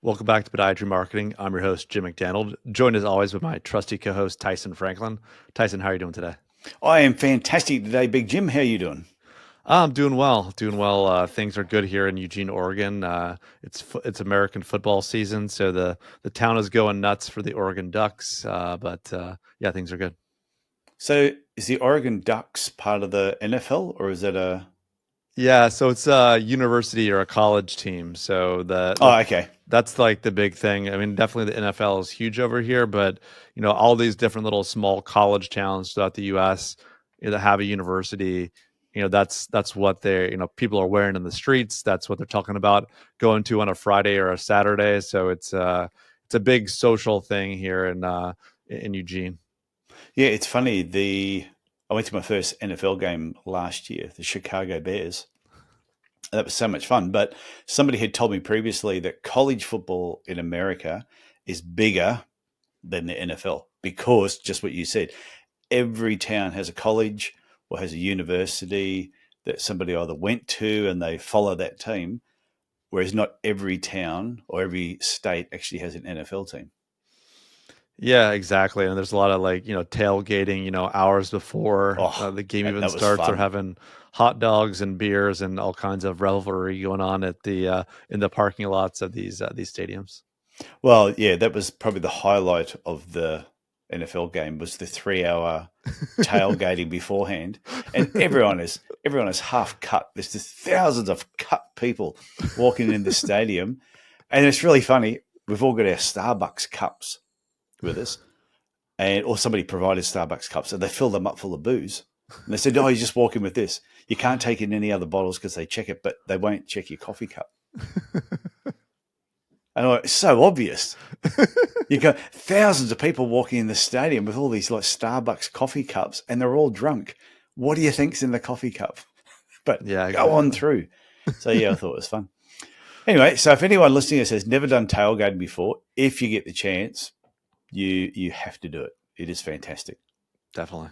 Welcome back to Podiatry Marketing. I'm your host, Jim McDonald, joined as always with my trusty co-host, Tyson Franklin. Tyson, how are you doing today? I am fantastic today, Big Jim. How you doing? I'm doing well, doing well. Things are good here in Eugene, Oregon. It's American football season, so the town is going nuts for the Oregon Ducks. But yeah, things are good. So, is the Oregon Ducks part of the NFL, or is it a? Yeah, so it's a university or a college team. So the Oh, okay. that's like the big thing. I mean, definitely the NFL is huge over here, but all these different little small college towns throughout the U.S. That have a university. That's what people are wearing in the streets. That's what they're talking about going to on a Friday or a Saturday. So it's a big social thing here in Eugene. Yeah, it's funny. The I went to my first NFL game last year, the Chicago Bears. That was so much fun. But somebody had told me previously that college football in America is bigger than the NFL because just what you said, every town has a college or has a university that somebody either went to and they follow that team. Whereas not every town or every state actually has an NFL team. Yeah, exactly. And there's a lot of tailgating, hours before Oh, the game even that was starts. They're fun. having hot dogs and beers and all kinds of revelry going on at the in the parking lots of these stadiums. Well, yeah, that was probably the highlight of the NFL game was the 3 hour tailgating beforehand, and everyone is half cut. There's just thousands of cut people walking in the stadium, and it's really funny. We've all got our Starbucks cups with us, and or somebody provided Starbucks cups, and they fill them up full of booze. And they said, "Oh, you just walk in with this. You can't take in any other bottles because they check it, but they won't check your coffee cup." And I'm like, it's so obvious. You got thousands of people walking in the stadium with all these like Starbucks coffee cups, and they're all drunk. What do you think's in the coffee cup? But Yeah, go on exactly. through. So yeah, I thought it was fun. Anyway, so if anyone listening to this has never done tailgating before, if you get the chance, you have to do it. It is fantastic. Definitely.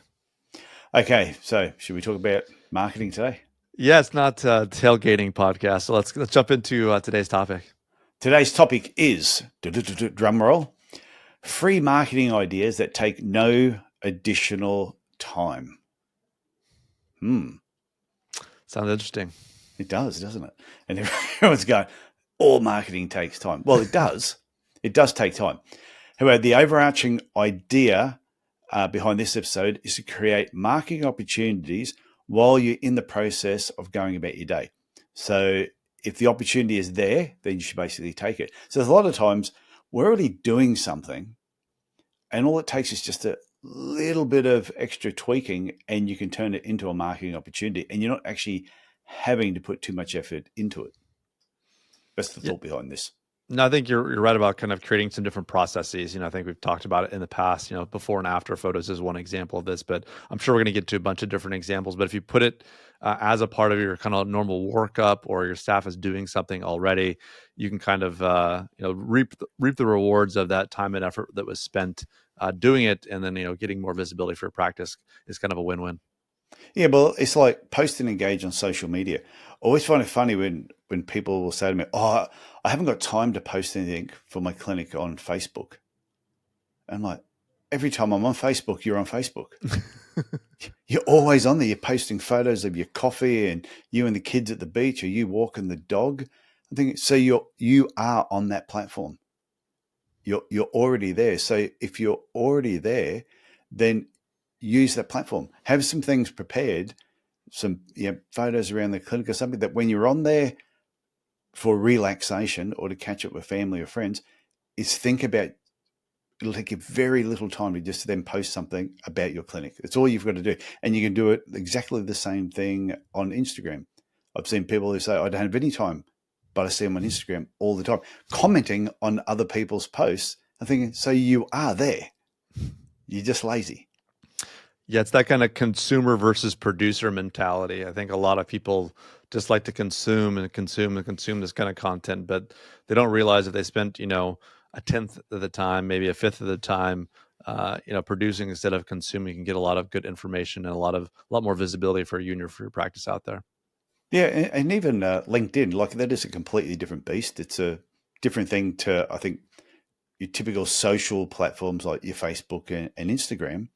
Okay, so should we talk about marketing today? Yeah, it's not a tailgating podcast. So let's jump into today's topic. Today's topic is drum roll free marketing ideas that take no additional time. Hmm, Sounds interesting. it does, doesn't it? And everyone's going, all marketing takes time. Well, it does. It does take time. However, the overarching idea behind this episode is to create marketing opportunities while you're in the process of going about your day. So if the opportunity is there, then you should basically take it. So there's a lot of times we're already doing something, and all it takes is just a little bit of extra tweaking, and you can turn it into a marketing opportunity, and you're not actually having to put too much effort into it. That's the Yeah. thought behind this. No, I think you're right about kind of creating some different processes. I think we've talked about it in the past. Before and after photos is one example of this, but I'm sure we're going to get to a bunch of different examples. But if you put it as a part of your kind of normal workup, or your staff is doing something already, you can kind of reap the rewards of that time and effort that was spent doing it, and then getting more visibility for your practice is kind of a win-win. Yeah, well, it's like post and engage on social media. I always find it funny when people will say to me, "Oh, I haven't got time to post anything for my clinic on Facebook." I'm like, every time I'm on Facebook, you're on Facebook. You're always on there. You're posting photos of your coffee and you and the kids at the beach, or you walking the dog. I think so. You are on that platform. You're already there. So if you're already there, then use that platform. Have some things prepared, some photos around the clinic or something that when you're on there for relaxation or to catch up with family or friends, is think about. It'll take you very little time to just then post something about your clinic. It's all you've got to do. And you can do it exactly the same thing on Instagram. I've seen people who say, I don't have any time, but I see them on Instagram all the time, commenting on other people's posts. I'm thinking, so you are there. You're just lazy. Yeah, it's that kind of consumer versus producer mentality. I think a lot of people just like to consume and consume and consume this kind of content, but they don't realize if they spent, a tenth of the time, maybe a fifth of the time, producing instead of consuming, you can get a lot of good information and a lot more visibility for you and for your practice out there. Yeah. And even LinkedIn, like that is a completely different beast. It's a different thing to, I think, your typical social platforms like your Facebook and Instagram.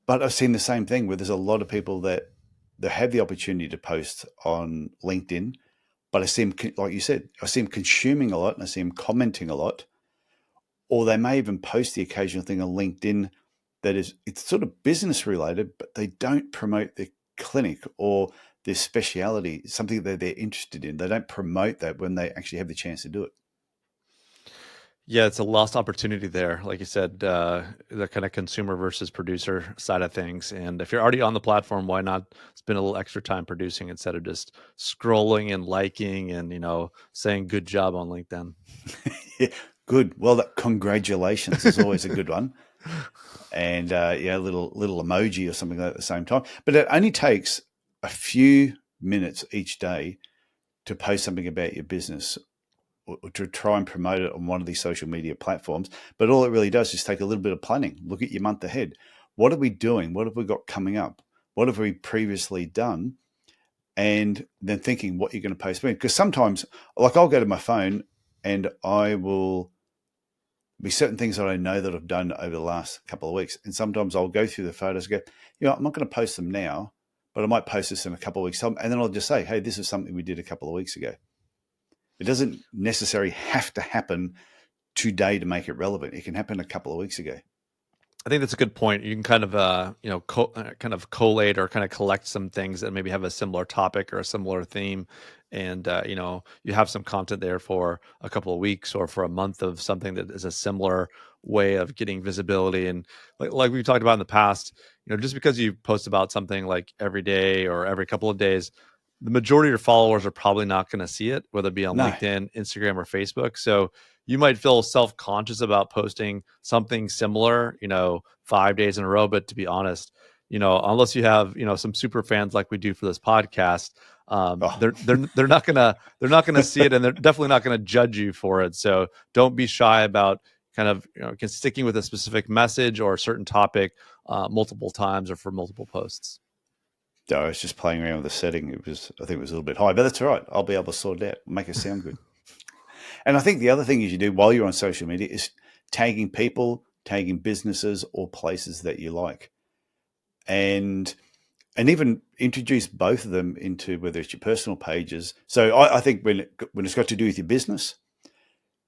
But I've seen the same thing where there's a lot of people that have the opportunity to post on LinkedIn, but I see them, like you said, I see them consuming a lot and I see them commenting a lot, or they may even post the occasional thing on LinkedIn that is, it's sort of business related, but they don't promote their clinic or their speciality, something that they're interested in. They don't promote that when they actually have the chance to do it. Yeah, it's a lost opportunity there. Like you said, the kind of consumer versus producer side of things. And if you're already on the platform, why not spend a little extra time producing instead of just scrolling and liking and, saying good job on LinkedIn? Yeah, good. Well, congratulations is always a good one. And yeah, little emoji or something like that at the same time. But it only takes a few minutes each day to post something about your business or to try and promote it on one of these social media platforms. But all it really does is take a little bit of planning. Look at your month ahead. What are we doing? What have we got coming up? What have we previously done? And then thinking what you're going to post. Because sometimes, like, I'll go to my phone and I will be certain things that I know that I've done over the last couple of weeks. And sometimes I'll go through the photos and go, I'm not going to post them now, but I might post this in a couple of weeks' time. And then I'll just say, hey, this is something we did a couple of weeks ago. It doesn't necessarily have to happen today to make it relevant. It can happen a couple of weeks ago. I think that's a good point. You can kind of, kind of collate or kind of collect some things that maybe have a similar topic or a similar theme, and you have some content there for a couple of weeks or for a month of something that is a similar way of getting visibility. And like we talked about in the past, just because you post about something like every day or every couple of days, the majority of your followers are probably not going to see it, whether it be on No. LinkedIn, Instagram, or Facebook. So you might feel self-conscious about posting something similar, 5 days in a row. But to be honest, unless you have, some super fans like we do for this podcast, Oh. they're not gonna see it, and they're definitely not gonna judge you for it. So don't be shy about kind of sticking with a specific message or a certain topic multiple times or for multiple posts. I was just playing around with the setting. I think it was a little bit high, but that's all right. I'll be able to sort it out, make it sound good. And I think the other thing you do while you're on social media is tagging people, tagging businesses or places that you like. And even introduce both of them into whether it's your personal pages. So I think when it's got to do with your business,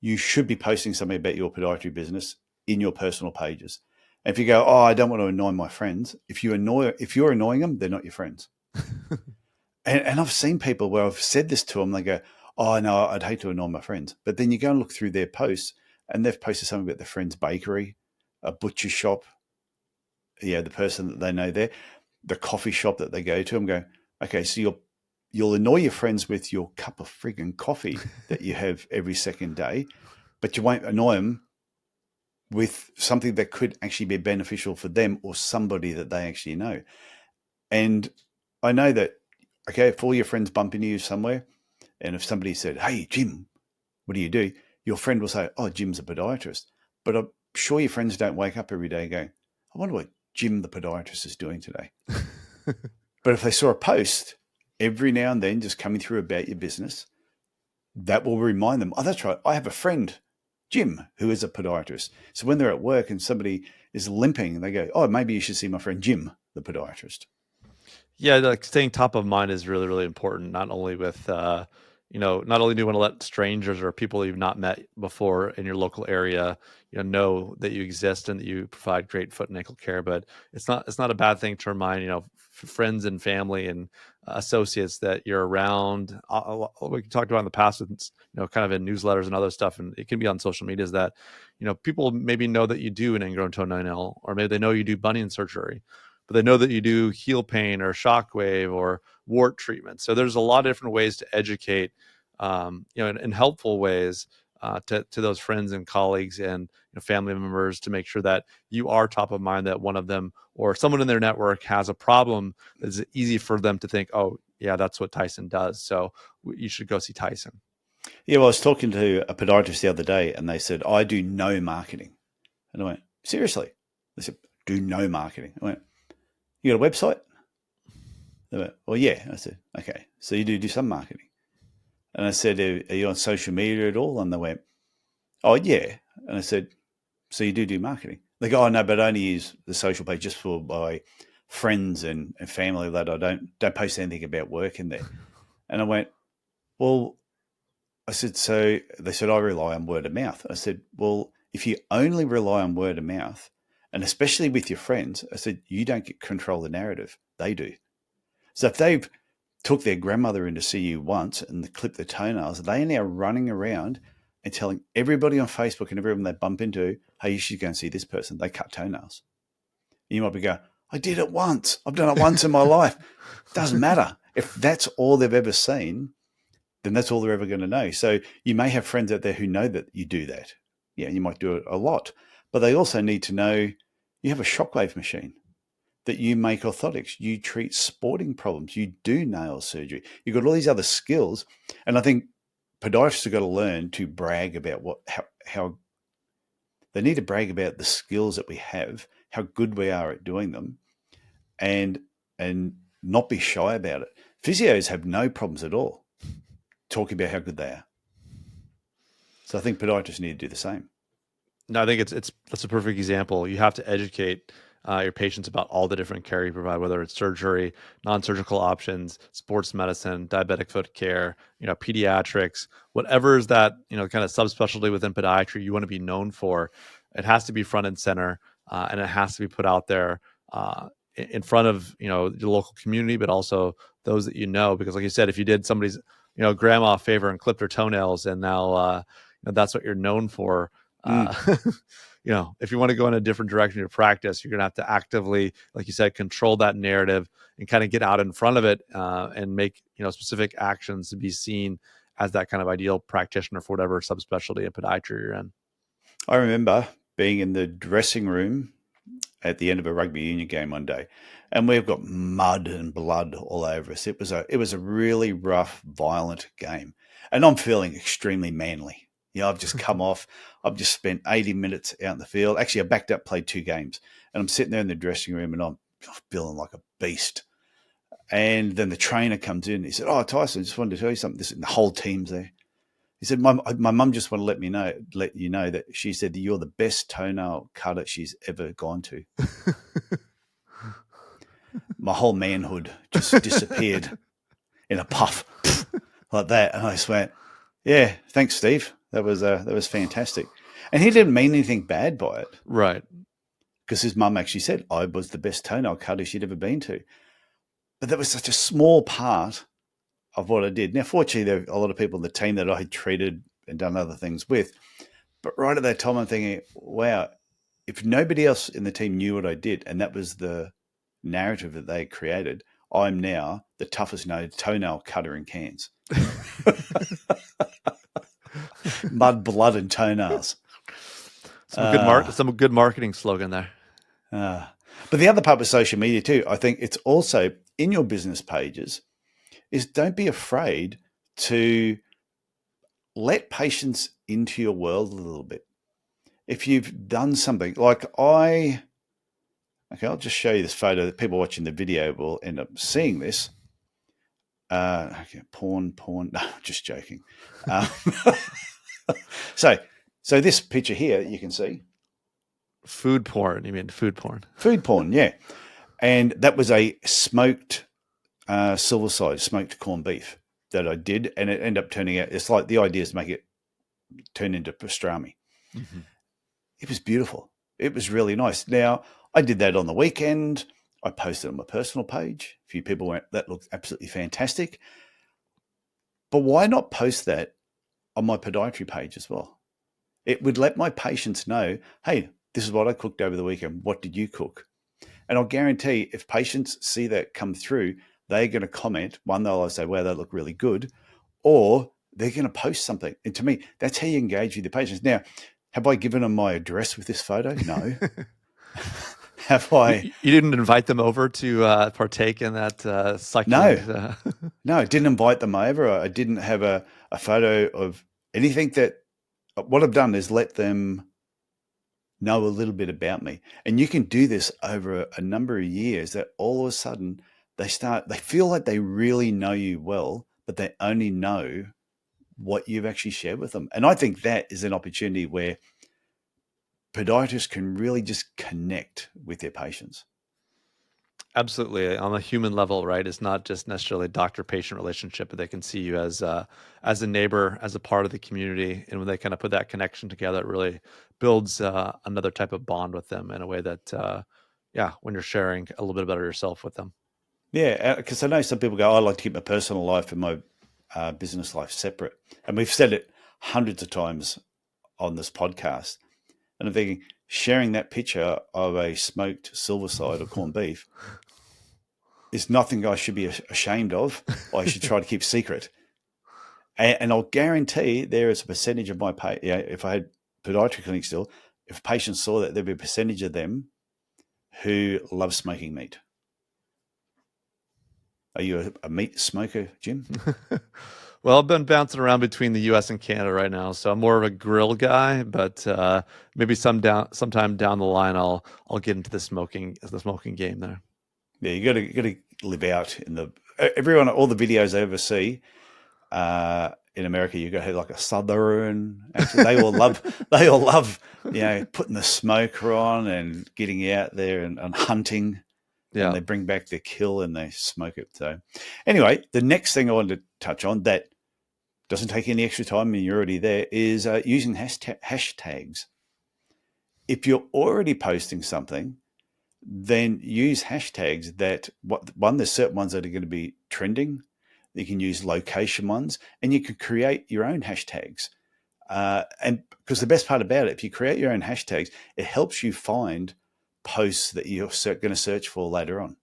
you should be posting something about your podiatry business in your personal pages. And if you go, I don't want to annoy my friends, if you're annoying them, they're not your friends. And I've seen people where I've said this to them, they go, oh no, I'd hate to annoy my friends. But then you go and look through their posts and they've posted something about their friend's bakery, a butcher shop, the person that they know there, the coffee shop that they go to. I'm going, okay, so you'll annoy your friends with your cup of frigging coffee that you have every second day, but you won't annoy them with something that could actually be beneficial for them or somebody that they actually know. And I know that, okay, if all your friends bump into you somewhere, and if somebody said, hey, Jim, what do you do? Your friend will say, oh, Jim's a podiatrist. But I'm sure your friends don't wake up every day going, I wonder what Jim the podiatrist is doing today. But if they saw a post every now and then just coming through about your business, that will remind them, oh, that's right, I have a friend, Jim, who is a podiatrist. So when they're at work and somebody is limping, they go, oh, maybe you should see my friend Jim, the podiatrist. Yeah, like staying top of mind is really, really important. Not only with, not only do you want to let strangers or people you've not met before in your local area, know that you exist and that you provide great foot and ankle care, but it's not a bad thing to remind, friends and family and associates that you're around. We talked about in the past, with, kind of in newsletters and other stuff, and it can be on social media. Is that, people maybe know that you do an ingrown toenail, or maybe they know you do bunion surgery, but they know that you do heel pain or shockwave or wart treatment. So there's a lot of different ways to educate, in helpful ways to those friends and colleagues and family members, to make sure that you are top of mind, that one of them or someone in their network has a problem that's easy for them to think, oh, yeah, that's what Tyson does. So you should go see Tyson. Yeah, well, I was talking to a podiatrist the other day and they said, I do no marketing. And I went, seriously? They said, do no marketing. I went, you got a website? They went, well, yeah. I said, okay, so you do some marketing. And I said, are you on social media at all? And they went, oh, yeah. And I said, so you do marketing? They go, oh, no, but I only use the social page just for my friends and family, that I don't post anything about work in there. And I went, well, I said, so they said, I rely on word of mouth. I said, well, if you only rely on word of mouth, and especially with your friends, I said, you don't get control the narrative. They do. So if they've took their grandmother in to see you once and clipped their toenails, they are now running around and telling everybody on Facebook and everyone they bump into, hey, you should go and see this person. They cut toenails. You might be going, I did it once. I've done it once in my life. Doesn't matter. If that's all they've ever seen, then that's all they're ever going to know. So you may have friends out there who know that you do that. Yeah, you might do it a lot. But they also need to know you have a shockwave machine, that you make orthotics, you treat sporting problems, you do nail surgery. You've got all these other skills. And I think podiatrists have got to learn to brag about how they need to brag about the skills that we have, how good we are at doing them, and not be shy about it. Physios have no problems at all talking about how good they are. So I think podiatrists need to do the same. No, I think that's a perfect example. You have to educate your patients about all the different care you provide, whether it's surgery, non-surgical options, sports medicine, diabetic foot care, pediatrics, whatever is that, kind of subspecialty within podiatry you want to be known for. It has to be front and center, and it has to be put out there in front of, your local community, but also those that because like you said, if you did somebody's, grandma a favor and clipped her toenails and now, that's what you're known for. Uh, if you want to go in a different direction in your practice, you're going to have to actively, like you said, control that narrative and kind of get out in front of it and make, specific actions to be seen as that kind of ideal practitioner for whatever subspecialty in podiatry you're in. I remember being in the dressing room at the end of a rugby union game one day, and we've got mud and blood all over us. It was a really rough, violent game, and I'm feeling extremely manly. I've just come off. I've just spent 80 minutes out in the field. Actually, I backed up, played 2 games, and I'm sitting there in the dressing room, and I'm feeling like a beast. And then the trainer comes in. He said, "Oh, Tyson, just wanted to tell you something." And the whole team's there. He said, "My mum just want to let you know that she said that you're the best toenail cutter she's ever gone to." My whole manhood just disappeared in a puff like that, and I just went, "Yeah, thanks, Steve. That was fantastic." And he didn't mean anything bad by it, right? Because his mum actually said I was the best toenail cutter she'd ever been to. But that was such a small part of what I did. Now, fortunately, there are a lot of people in the team that I had treated and done other things with. But right at that time, I'm thinking, wow, if nobody else in the team knew what I did, and that was the narrative that they created, I'm now the toughest toenail cutter in Cairns. Mud, blood, and toenails. Some good marketing slogan there. But the other part with social media too, I think it's also in your business pages, is don't be afraid to let patients into your world a little bit. If you've done something like I'll just show you this photo that people watching the video will end up seeing this. Porn. No, just joking. So this picture here you can see. Food porn. You mean food porn? Food porn, yeah. And that was a smoked silverside, smoked corned beef that I did, and it ended up turning out. It's like the idea is to make it turn into pastrami. Mm-hmm. It was beautiful. It was really nice. Now, I did that on the weekend. I posted on my personal page. A few people went, "That looks absolutely fantastic." But why not post that on my podiatry page as well? It would let my patients know, hey, this is what I cooked over the weekend. What did you cook? And I'll guarantee if patients see that come through, they're going to comment. One, they'll say, wow, that looked really good. Or they're going to post something. And to me, that's how you engage with the patients. Now, have I given them my address with this photo? No. Have I? You didn't invite them over to partake in that succulent? No. No, I didn't invite them over. I didn't have a photo of anything. That what I've done is let them know a little bit about me. And you can do this over a number of years, that all of a sudden they feel like they really know you well, but they only know what you've actually shared with them. And I think that is an opportunity where podiatrists can really just connect with their patients. Absolutely. On a human level, right? It's not just necessarily doctor-patient relationship, but they can see you as a neighbor, as a part of the community. And when they kind of put that connection together, it really builds another type of bond with them in a way that, yeah, when you're sharing a little bit about yourself with them. Yeah, because I know some people go, I like to keep my personal life and my business life separate. And we've said it hundreds of times on this podcast. And I'm thinking, sharing that picture of a smoked silverside or corned beef is nothing I should be ashamed of, or I should try to keep secret. And I'll guarantee there is a percentage of my pay. Yeah, if I had podiatry clinics still, if patients saw that, there'd be a percentage of them who love smoking meat. Are you a meat smoker, Jim? Well, I've been bouncing around between the US and Canada right now, so I'm more of a grill guy, but maybe sometime down the line I'll get into the smoking game there. Yeah, you got to live out in the everyone. All the videos I ever see in America, you got to have like a southern accent. They all love putting the smoker on and getting out there and hunting. Yeah. And they bring back their kill and they smoke it. So anyway, the next thing I wanted to touch on that doesn't take any extra time and you're already there is using hashtags. If you're already posting something, then use hashtags there's certain ones that are going to be trending. You can use location ones and you can create your own hashtags. And because the best part about it, if you create your own hashtags, it helps you find posts that you're going to search for later on.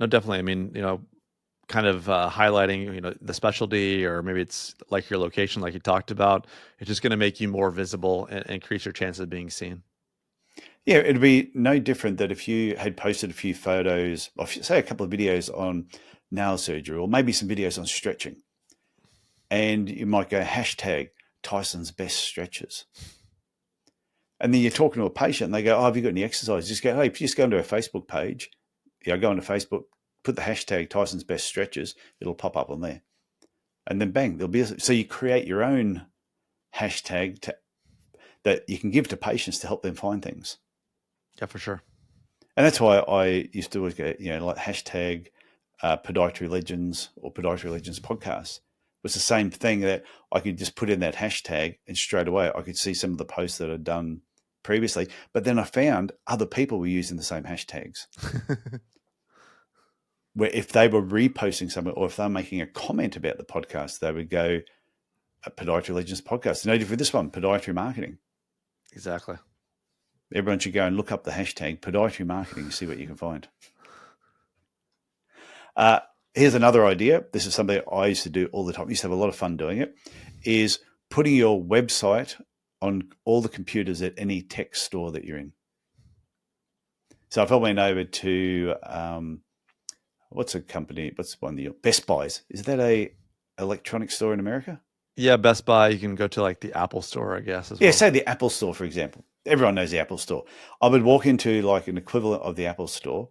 No, definitely. I mean, kind of highlighting, the specialty, or maybe it's like your location, like you talked about. It's just going to make you more visible and increase your chances of being seen. Yeah, it'd be no different that if you had posted a few photos, or say a couple of videos on nail surgery, or maybe some videos on stretching, and you might go hashtag Tyson's best stretches. And then you're talking to a patient and they go, oh, have you got any exercise? Just go, hey, just go into our Facebook page. Go into Facebook, put the hashtag Tyson's best stretches. It'll pop up on there. And then bang, so you create your own hashtag that you can give to patients to help them find things. Yeah, for sure. And that's why I used to always go, like hashtag Podiatry Legends or Podiatry Legends podcast. It was the same thing that I could just put in that hashtag and straight away I could see some of the posts that I'd done previously. But then I found other people were using the same hashtags. Where if they were reposting something or if they're making a comment about the podcast, they would go, a Podiatry Legends podcast. No different for this one, Podiatry Marketing. Exactly. Everyone should go and look up the hashtag Podiatry Marketing and see what you can find. Here's another idea. This is something I used to do all the time. I used to have a lot of fun doing it, is putting your website on all the computers at any tech store that you're in. So if I went over to, what's a company, what's one, Best Buys. Is that a electronic store in America? Yeah, Best Buy. You can go to like the Apple store, I guess, as well. Yeah, say the Apple store, for example. Everyone knows the Apple store. I would walk into like an equivalent of the Apple store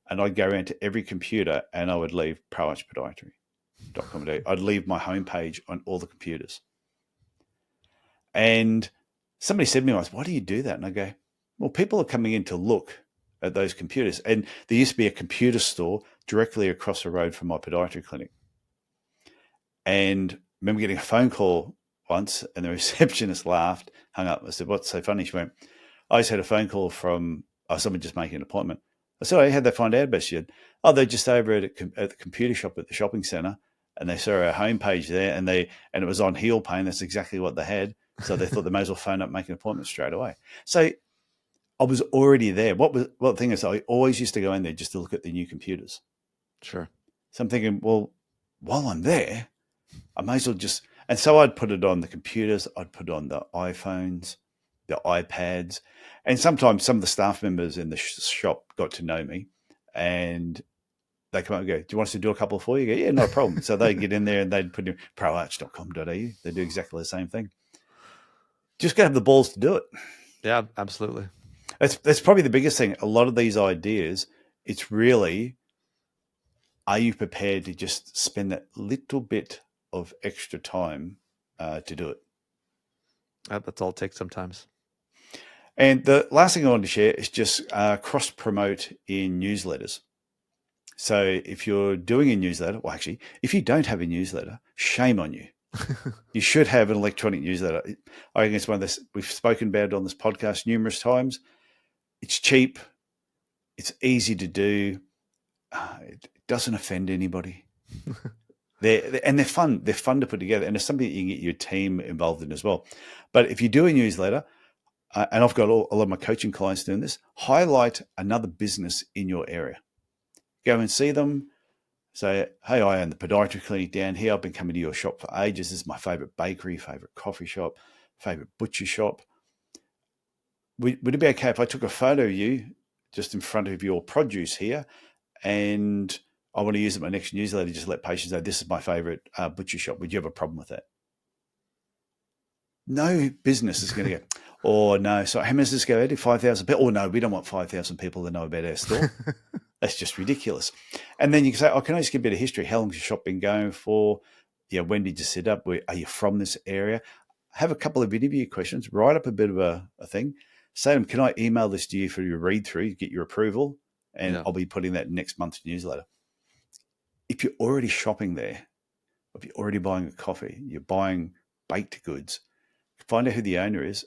and I'd go around to every computer and I would leave ProArchPodiatry.com. I'd leave my homepage on all the computers. And somebody said to me once, why do you do that? And I go, well, people are coming in to look at those computers. And there used to be a computer store directly across the road from my podiatry clinic. And I remember getting a phone call once and the receptionist laughed, hung up. I said, what's so funny? She went, I just had a phone call from someone just making an appointment. I said, oh, how'd they find out about you? Oh, they're just over at the computer shop at the shopping centre and they saw our homepage there and it was on heel pain. That's exactly what they had. So they thought they may as well phone up and make an appointment straight away. So I was already there. What the thing is, I always used to go in there just to look at the new computers. Sure. So I'm thinking, well, while I'm there, I may as well just, and so I'd put it on the computers, I'd put it on the iPhones, the iPads, and sometimes some of the staff members in the shop got to know me and they come up and go, do you want us to do a couple for you? I go, yeah, no problem. So they'd get in there and they'd put in proarch.com.au. They do exactly the same thing. Just got to have the balls to do it. Yeah, absolutely. That's probably the biggest thing. A lot of these ideas, it's really, are you prepared to just spend that little bit of extra time to do it. That's all it takes sometimes. And the last thing I wanted to share is just cross-promote in newsletters. So if you're doing a newsletter, well, actually, if you don't have a newsletter, shame on you. You should have an electronic newsletter. I think it's one of this, we've spoken about it on this podcast numerous times. It's cheap. It's easy to do. It doesn't offend anybody. They're fun. They're fun to put together. And it's something that you can get your team involved in as well. But if you do a newsletter, and I've got a lot of my coaching clients doing this, highlight another business in your area. Go and see them. Say, hey, I own the podiatry clinic down here. I've been coming to your shop for ages. This is my favorite bakery, favorite coffee shop, favorite butcher shop. Would it be okay if I took a photo of you just in front of your produce here, and I want to use it in my next newsletter, just let patients know this is my favorite butcher shop? Would you have a problem with that? No business is going to go, oh, no. So how many does this go out to? 5,000 people? Oh, no, we don't want 5,000 people to know about our store. That's just ridiculous. And then you can say, oh, can I just give a bit of history? How long's your shop been going for? Yeah, when did you set up? Are you from this area? Have a couple of interview questions. Write up a bit of a thing. Say to them, can I email this to you for your read through, get your approval? And I'll be putting that next month's newsletter. If you're already shopping there, if you're already buying a coffee, you're buying baked goods, find out who the owner is.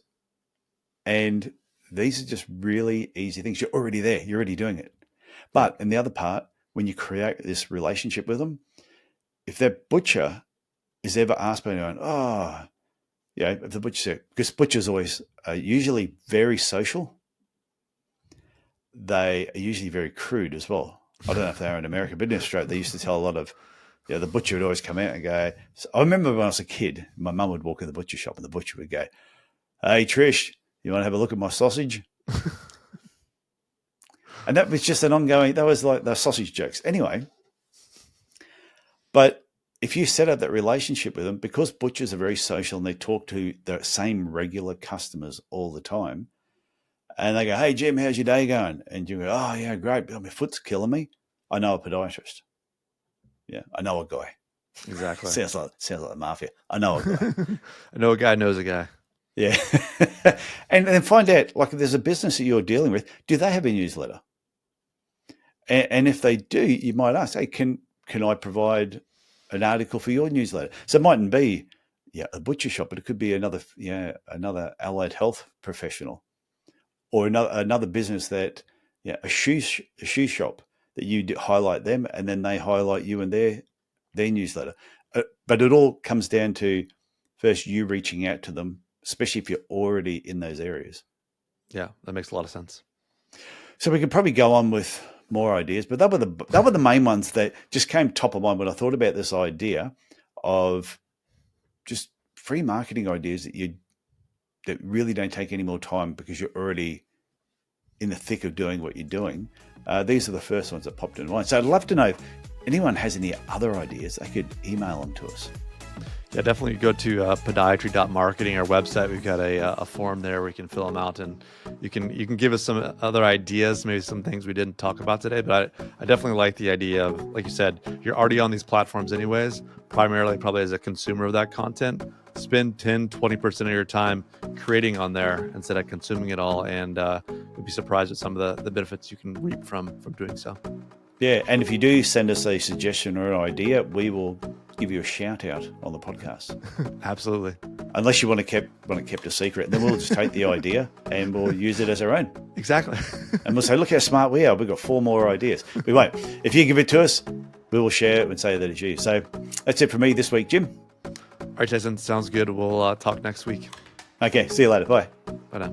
And these are just really easy things. You're already there. You're already doing it. But in the other part, when you create this relationship with them, if that butcher is ever asked by anyone, if the butcher, because butchers always are usually very social, they are usually very crude as well. I don't know if they are in America, but in Australia, they used to tell a lot of, the butcher would always come out and go. So I remember when I was a kid, my mum would walk in the butcher shop and the butcher would go, hey, Trish, you want to have a look at my sausage? And that was just an ongoing, that was like the sausage jokes. Anyway, but if you set up that relationship with them, because butchers are very social and they talk to the same regular customers all the time, and they go, hey, Jim, how's your day going? And you go, oh, yeah, great. But my foot's killing me. I know a podiatrist. Yeah, I know a guy. Exactly. Sounds like the mafia. I know a guy. I know a guy knows a guy. Yeah. And then find out, like, if there's a business that you're dealing with, do they have a newsletter? And if they do, you might ask, hey, can I provide an article for your newsletter? So it mightn't be a butcher shop, but it could be another another allied health professional, or another business that a shoe shop that you highlight them, and then they highlight you in their newsletter. But it all comes down to first you reaching out to them, especially if you're already in those areas. Yeah, that makes a lot of sense. So we could probably go on with more ideas, but that were the main ones that just came top of mind when I thought about this idea of just free marketing ideas that really don't take any more time because you're already in the thick of doing what you're doing. These are the first ones that popped in mind. So I'd love to know if anyone has any other ideas. They could email them to us. Yeah, definitely go to podiatry.marketing, our website. We've got a form there where you can fill them out, and you can give us some other ideas, maybe some things we didn't talk about today. But I definitely like the idea of, like you said, you're already on these platforms anyways, primarily probably as a consumer of that content. Spend 10, 20% of your time creating on there instead of consuming it all, and you'll be surprised at some of the benefits you can reap from doing so. Yeah, and if you do send us a suggestion or an idea, we will give you a shout out on the podcast. Absolutely. Unless you want it kept a secret, then we'll just take the idea and we'll use it as our own. Exactly. And we'll say, look how smart we are. We've got 4 more ideas. We won't. If you give it to us, we will share it and say that it's you. So that's it for me this week, Jim. All right, Tyson. Sounds good. We'll talk next week. Okay. See you later. Bye. Bye now.